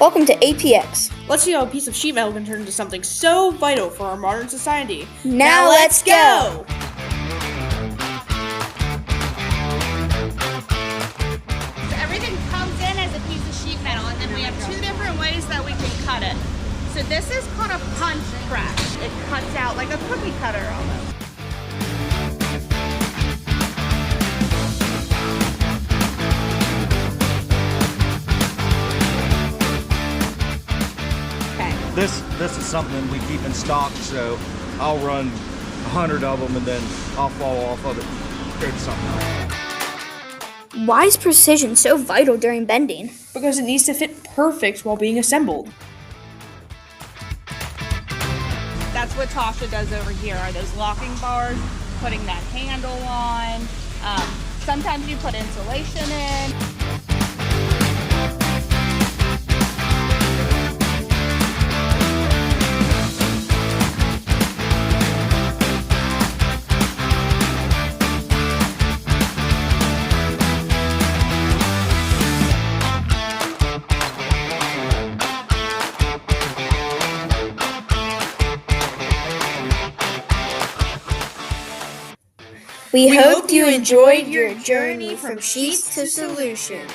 Welcome to APX. Let's see how a piece of sheet metal can turn into something so vital for our modern society. Now let's go! So everything comes in as a piece of sheet metal, and then we have two different ways that we can cut it. So this is called a punch press. It cuts out like a cookie cutter almost. This is something we keep in stock, so I'll run 100 of them and then I'll fall off of it and go to something else. Why is precision so vital during bending? Because it needs to fit perfect while being assembled. That's what Tasha does over here, are those locking bars, putting that handle on. Sometimes you put insulation in. We hope you enjoyed your journey from sheets to solutions.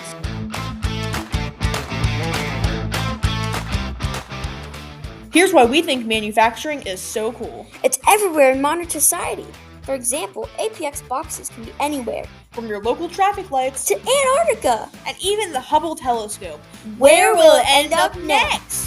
Here's why we think manufacturing is so cool. It's everywhere in modern society. For example, APX boxes can be anywhere, From your local traffic lights to Antarctica. and even the Hubble telescope. Where will it end up next?